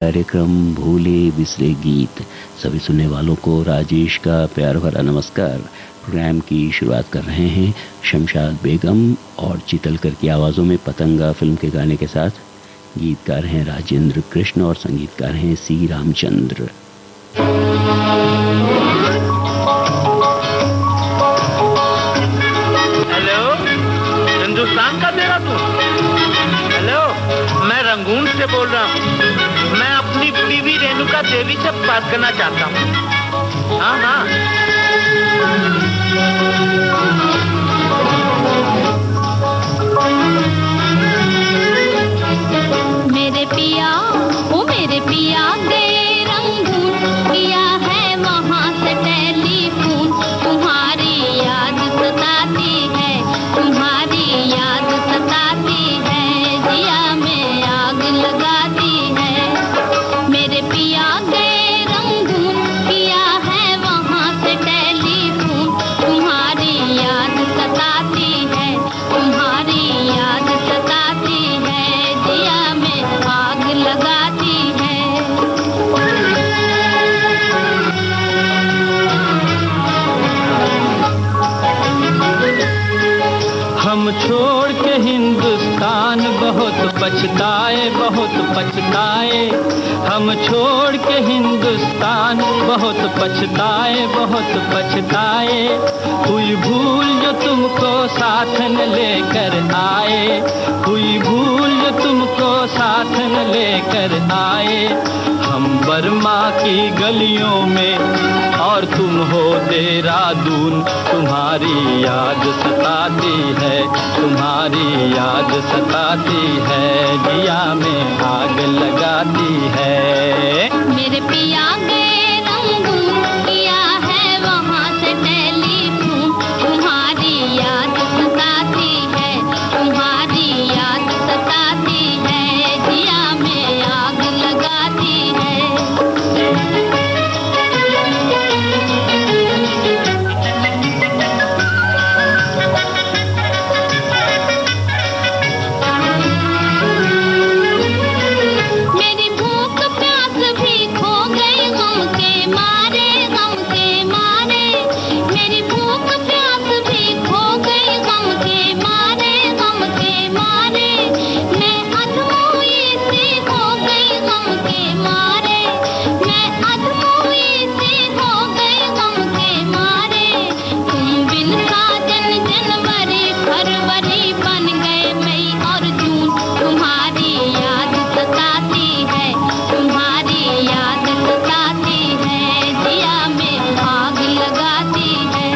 कार्यक्रम भूले बिसरे गीत। सभी सुनने वालों को राजेश का प्यार भरा नमस्कार। प्रोग्राम की शुरुआत कर रहे हैं शमशाद बेगम और चितलकर की आवाज़ों में पतंगा फिल्म के गाने के साथ। गीतकार हैं राजेंद्र कृष्ण और संगीतकार हैं सी रामचंद्र। हेलो, हिंदुस्तान का तेरा तू। हेलो, मैं रंगून से बोल रहा हूँ। मैं अपनी बीवी रेणुका देवी से बात करना चाहता हूँ। हाँ हाँ। मेरे पिया, ओ मेरे पिया गए रंगून, किया है वहाँ से टेलीफोन। तुम्हारी याद सताती है, तुम्हारी याद सताती है, जिया में आग लगाती है। मेरे पिया गए रंगून, किया है वहाँ से टेलीफोन। तुम्हारी याद सताती है, तुम्हारी याद सताती है, जिया में आग लगाती है। हम छोड़ के हिंदुस्तान बहुत पछताए, बहुत पछताए। हम छोड़ के हिंदुस्तान बहुत पछताए, बहुत पछताए। हुई भूल जो तुमको साथ न लेकर आए, हुई भूल जो तुमको साथ न लेकर आए। हम बर्मा की गलियों में और तुम हो देहरादून। तुम्हारी याद सताती है, तुम्हारी याद सताती है, जिया में आग लगाती है। मेरे पिया गए रंगून, किया है वहाँ से टेलीफोन। तुम्हारी याद सताती है, तुम्हारी याद सताती है, जिया में आग लगाती है। मेरी भूख प्यास भी खो गई गम के मारे, गम के मारे। मेरी भूख प्यास भी खो गई गम के मारे, गम के मारे। मैं अधमोई सी हो गई गम के मारे, मैं अधमोई सी हो गई गम के मारे। तुम बिन साजन जनवरी फरवरी बन गए मई और जून। तुम्हारी याद सताती है, तुम्हारी याद सताती है, जिया में आग लगाती है।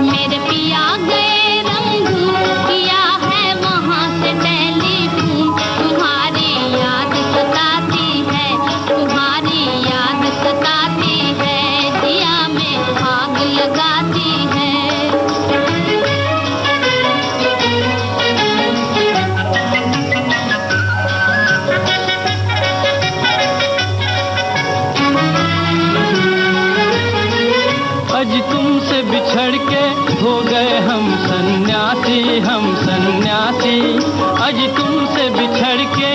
मेरे पिया गए रंगून, किया है वहाँ से टेलीफोन। तुम्हारी याद सताती है, तुम्हारी याद सताती है, जिया में आग लगाती है। आज तुमसे बिछड़ के हो गए हम सन्यासी, हम सन्यासी। आज तुमसे बिछड़ के,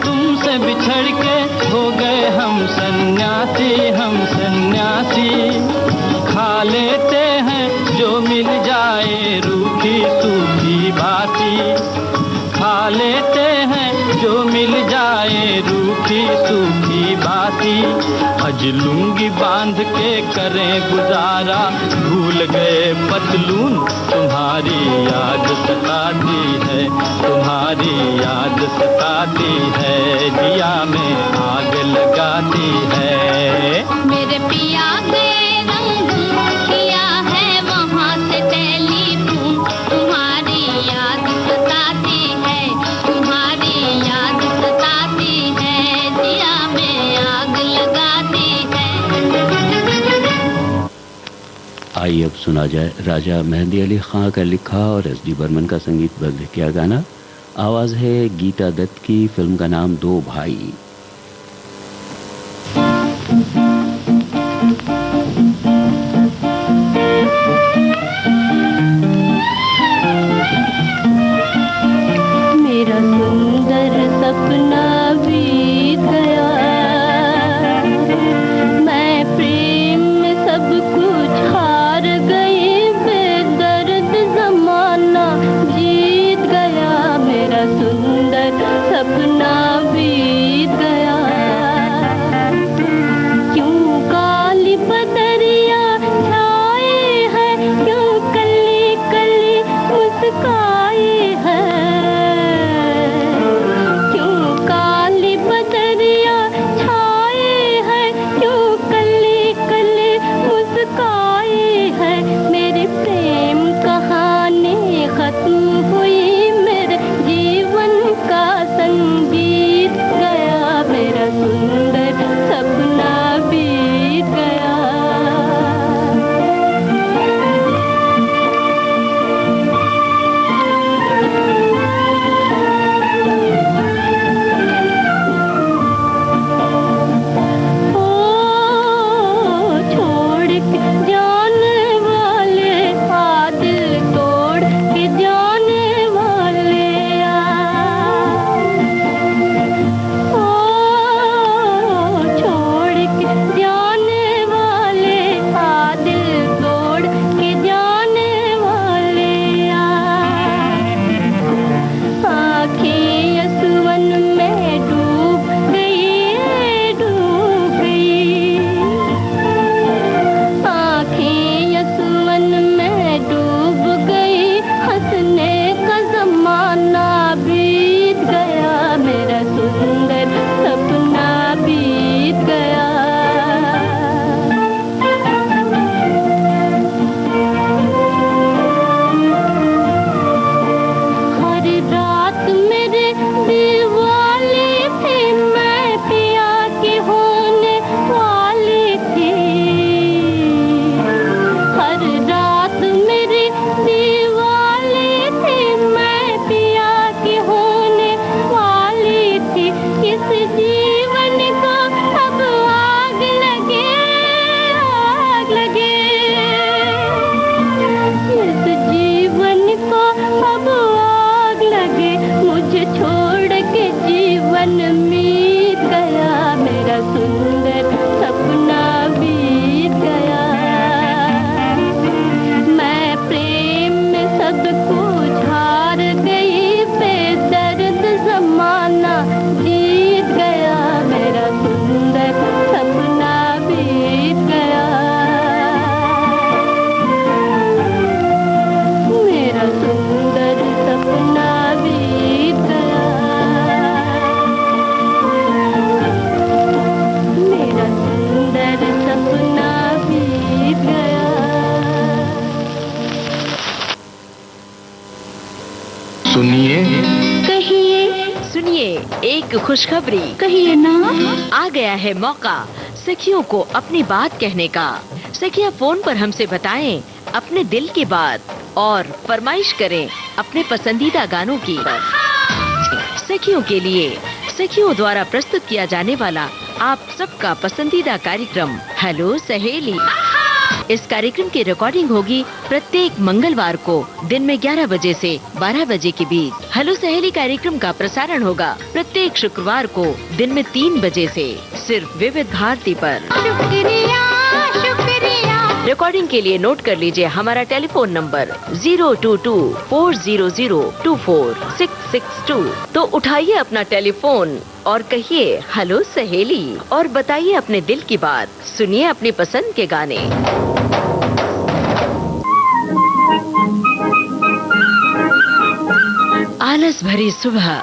तुमसे बिछड़ के हो गए हम सन्यासी, हम सन्यासी। खा लेते हैं जो मिल जाए रूखी सूखी बासी, खा लेते हैं जो मिल जाए रूखी सूखी बासी। अज लुंगी बांध के करें गुजारा, भूल गए पतलून। तुम्हारी याद सताती है, तुम्हारी याद सताती है, जिया में आग लगाती है। मेरे पिया गए रंगून, किया है वहाँ से टेलीफोन। तुम्हारी याद सताती है, तुम्हारी याद सताती है, जिया में आग लगाती है। आइए अब सुना जाए राजा मेहंदी अली खां का लिखा और एस डी बर्मन का संगीतबद्ध किया गाना। आवाज़ है गीता दत्त की। फिल्म का नाम दो भाई। मेरा सुंदर सपना भी खुशखबरी। कहिए ना। आ गया है मौका सखियों को अपनी बात कहने का। सखियां फोन पर हमसे बताएं अपने दिल की बात और फरमाइश करें अपने पसंदीदा गानों की। सखियों के लिए सखियों द्वारा प्रस्तुत किया जाने वाला आप सबका पसंदीदा कार्यक्रम हेलो सहेली। इस कार्यक्रम की रिकॉर्डिंग होगी प्रत्येक मंगलवार को दिन में 11 बजे से 12 बजे के बीच। हेलो सहेली कार्यक्रम का प्रसारण होगा प्रत्येक शुक्रवार को दिन में 3 बजे से सिर्फ विविध भारती पर। शुक्रिया शुक्रिया। रिकॉर्डिंग के लिए नोट कर लीजिए हमारा टेलीफोन नंबर 022-400-24662। तो उठाइए अपना टेलीफोन और कहिए हेलो सहेली और बताइए अपने दिल की बात। सुनिए अपनी पसंद के गाने। आलस भरी सुबह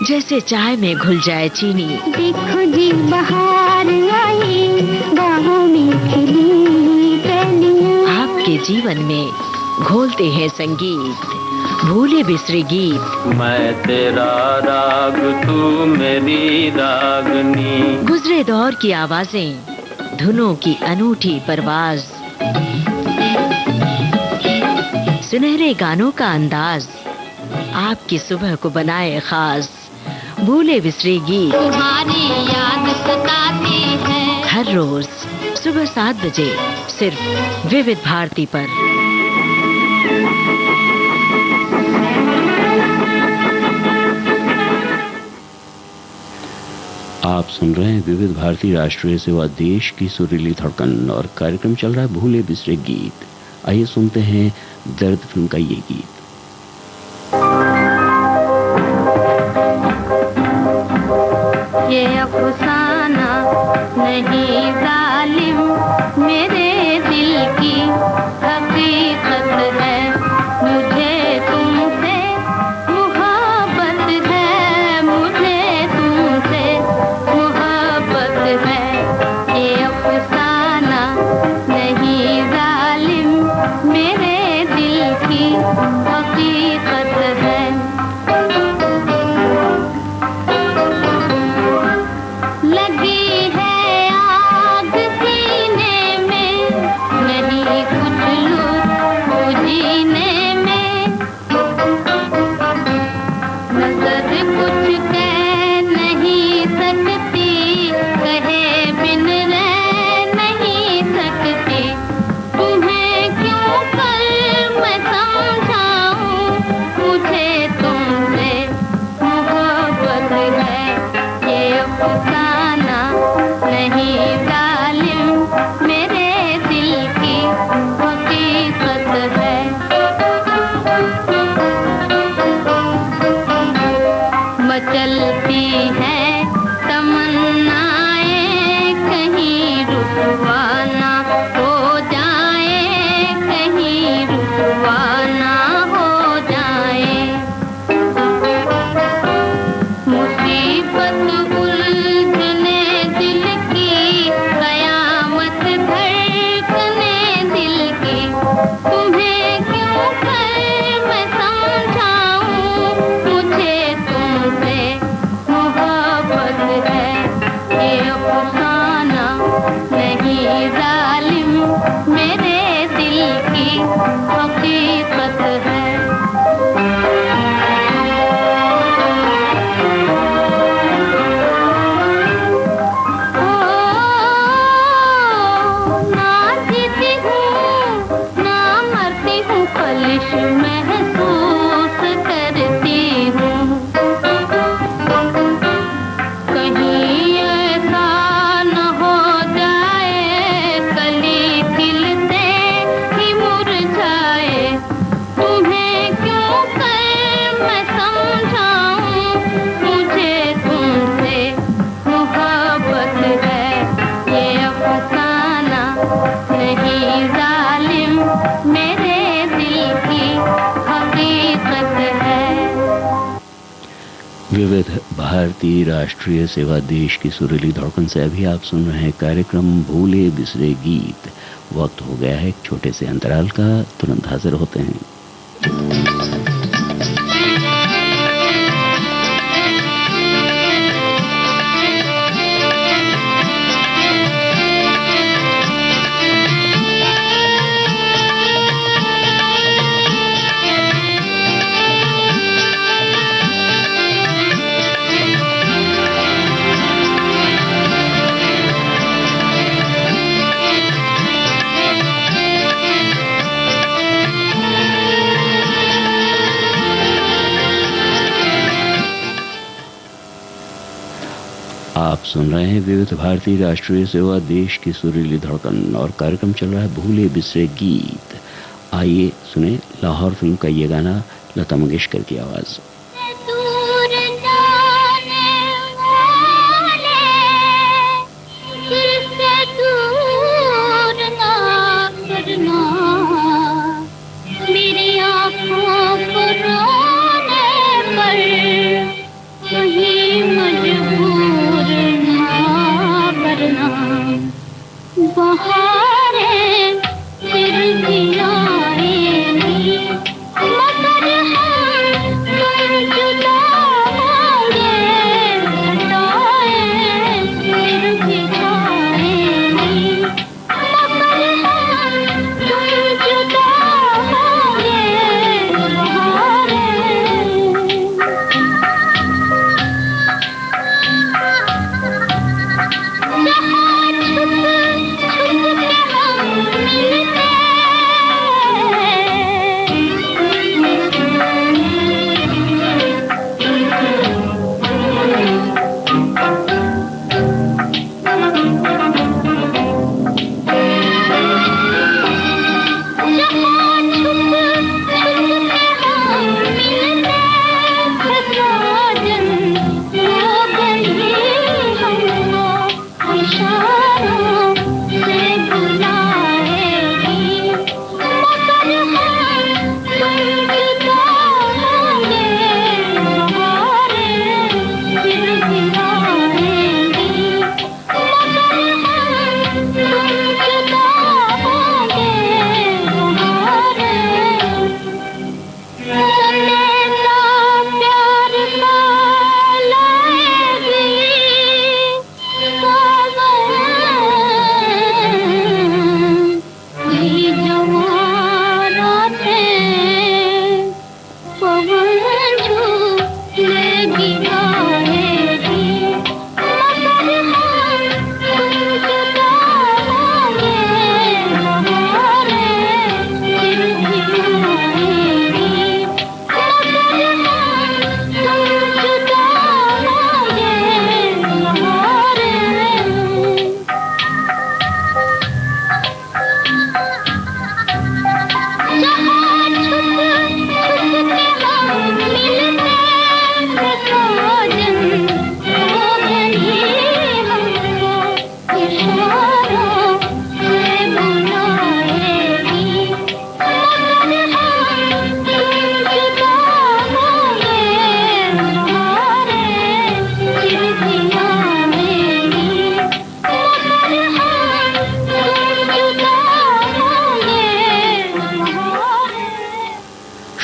जैसे चाय में घुल जाए चीनी। देखो जी बाहर आई बाहों में खिली कलियां। आपके जीवन में घोलते हैं संगीत, भूले बिसरे गीत। मैं तेरा राग तू मेरी रागनी। गुजरे दौर की आवाजें, धुनों की अनूठी परवाज, सुनहरे गानों का अंदाज आपकी सुबह को बनाए खास। भूले बिसरे गीत तुम्हारी याद सताती है। हर रोज सुबह 7 बजे सिर्फ विविध भारती पर। आप सुन रहे हैं विविध भारती राष्ट्रीय सेवा देश की सुरीली धड़कन और कार्यक्रम चल रहा है भूले बिसरे गीत। आइए सुनते हैं दर्द फिल्म का ये गीत। ये अफसाना नहीं जालिम मेरे दिल की हकीकत है। मुझे तुमसे मोहब्बत है। मुझे तुमसे मोहब्बत है। ये अफसाना नहीं जालिम मेरे दिल की हकीकत है। लगी है आग सीने में नहीं कुछ लुत्फ जीने में। नजर कुछ कह नहीं सकती कहे बिन रह नहीं सकती। तुम्हें क्यों कर मैं समझाऊं मुझे तुमसे मोहब्बत है। ये अफसाना नहीं जालिम मेरे दिल की हकीकत है। मचलती है तमन्नाएं कहीं रुसवा ना हो जाए। कहीं रुसवा ना हो जाए। मुसीबत उलझने दिल की कयामत धड़कने दिल की। तुम्हें क्यों कर मैं समझाऊं मुझे तुमसे मोहब्बत है। ये अफसाना नहीं जालिम मेरे दिल की हकीकत है। ना जीती हूँ ना मरती हूँ खलिश महसूस करती हूँ। कहीं ऐसा न हो जाए कली खिलते ही मुरझाए। तुम्हें क्यों कर मैं समझाऊं मुझे तुमसे मोहब्बत है। ये अफसाना नहीं जालिम मेरे दिल की हकीकत है। विविध भारती राष्ट्रीय सेवा देश की सुरीली धड़कन से अभी आप सुन रहे हैं कार्यक्रम भूले बिसरे गीत। वक्त हो गया है एक छोटे से अंतराल का, तुरंत हाजिर होते हैं। आप सुन रहे हैं विविध भारती राष्ट्रीय सेवा, देश की सुरीली धड़कन, और कार्यक्रम चल रहा है भूले बिसरे गीत। आइए सुने लाहौर फिल्म का ये गाना, लता मंगेशकर की आवाज।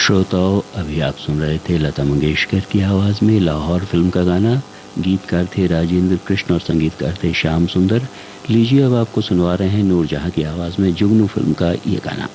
श्रोताओं, अभी आप सुन रहे थे लता मंगेशकर की आवाज में लाहौर फिल्म का गाना। गीतकार थे राजेंद्र कृष्ण और संगीतकार थे श्याम सुंदर। लीजिए अब आपको सुनवा रहे हैं नूरजहां की आवाज में जुगनू फिल्म का ये गाना।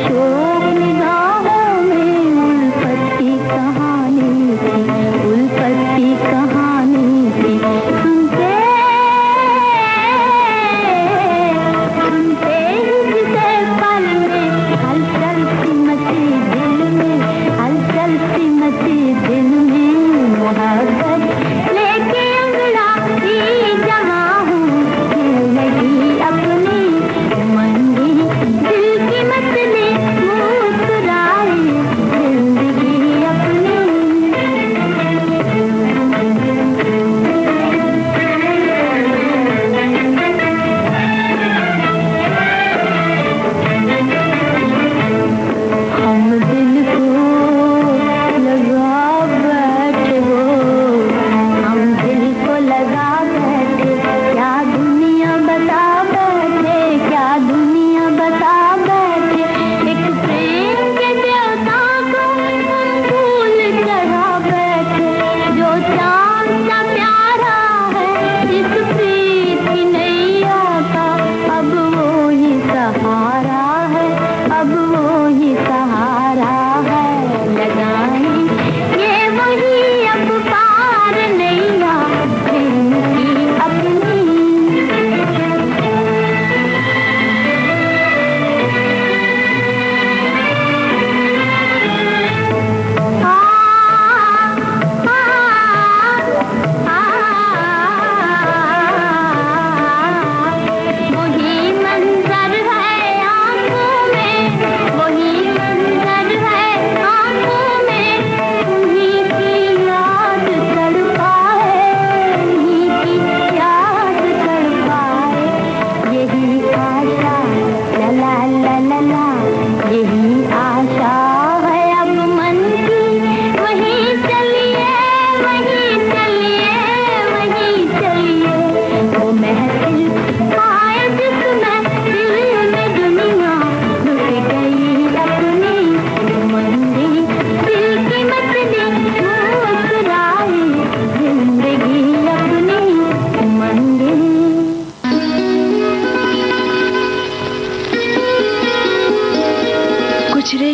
शोक निगाहों में उल्फत की कहानी थी।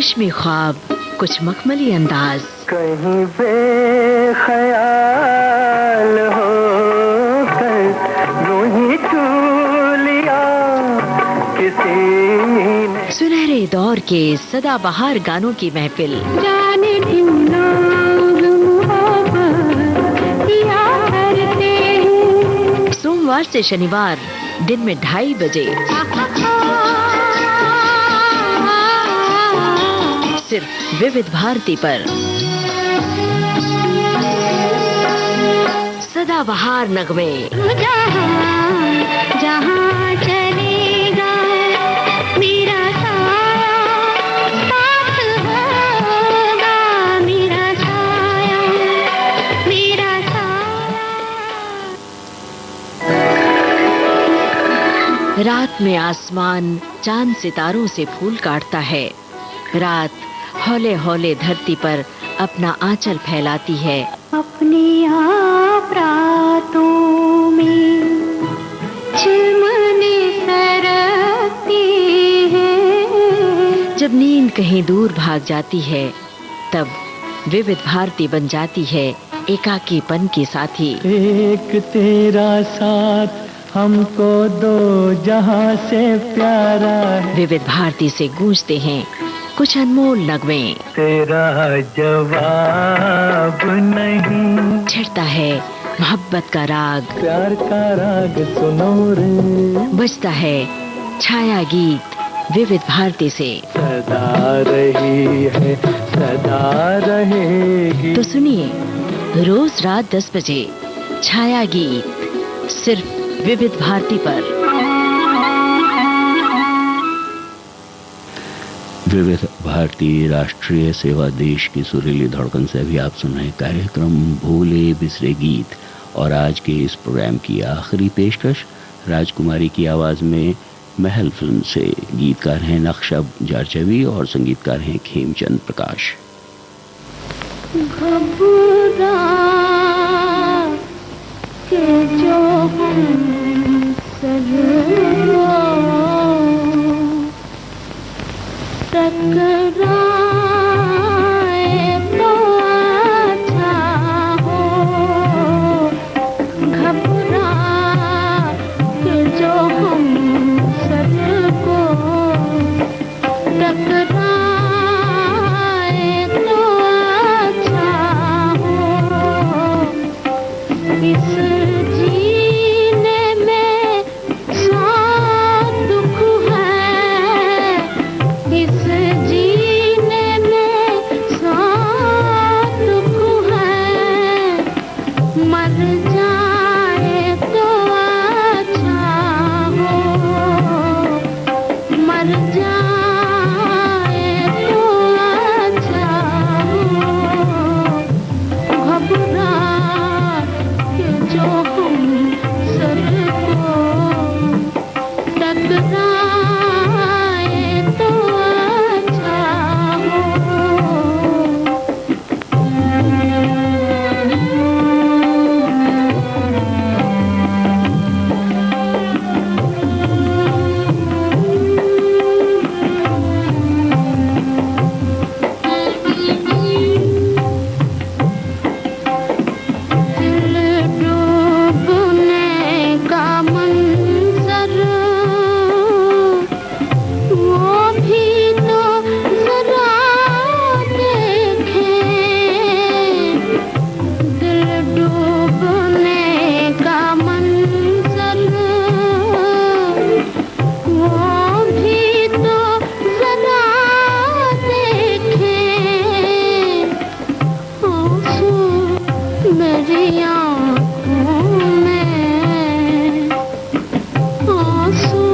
रेशमी ख्वाब, कुछ मखमली अंदाज। कहीं बेख्याल हो कर यूं ही छू लिया किसी ने। सुनहरे दौर के सदाबहार गानों की महफिल। जाने क्यों लोग मोहब्बत किया करते हैं। सोमवार से शनिवार दिन में 2:30 बजे सिर्फ विविध भारती पर। सदाबहार नगमे। जहाँ चलेगा मेरा साया साथ होगा, मेरा साया मेरा साया। रात में आसमान चांद सितारों से फूल काटता है। रात हौले हौले धरती पर अपना आंचल फैलाती है। अपने आप रातों में चिलमने सरकती है। जब नींद कहीं दूर भाग जाती है तब विविध भारती बन जाती है एकाकीपन की साथी। एक तेरा साथ हमको दो जहां से प्यारा है। विविध भारती से गूंजते हैं कुछ अनमोल नगमे। तेरा जवाब नहीं, छिड़ता है मोहब्बत का राग। प्यार का राग सुनो रे। बजता है छाया गीत विविध भारती से। सदा रही है सदा रहेगी। तो सुनिए रोज रात 10 बजे छाया गीत सिर्फ विविध भारती पर। विविध भारती राष्ट्रीय सेवा देश की सुरीली धड़कन से अभी आप सुन रहे कार्यक्रम भूले बिसरे गीत। और आज के इस प्रोग्राम की आखिरी पेशकश राजकुमारी की आवाज में महल फिल्म से। गीतकार हैं नक्शब जारचवी और संगीतकार हैं खेमचंद प्रकाश। घबरा के जो हम टकराए तो अच्छा हो। घबरा के जो हम सबको टकराए तो अच्छा हो। इस जीने में साथ दुख है, इस जीने में साथ दुख है। मर जाए तो अच्छा हो, मर जाए तो अच्छा हो। घबरा के जो हम सबको टकराए तो अच्छा हो। दिल डूबने का मंजर वो भी तो जरा देखें। दिल डूबने का मंजर वो भी तो जरा देखें। आंसू मेरी आँखों में, आंसू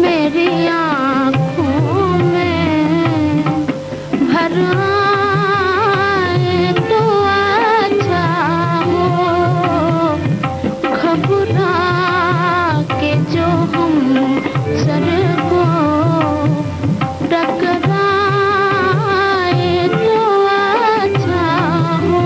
मेरी आँखों में भर आए तो अच्छा हो। घबरा के जो हम सर को टकराए तो अच्छा हो।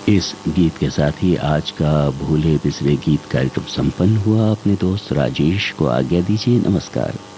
इस गीत के साथ ही आज का भूले बिसरे गीत कार्यक्रम संपन्न हुआ। अपने दोस्त राजेश को आज्ञा दीजिए। नमस्कार।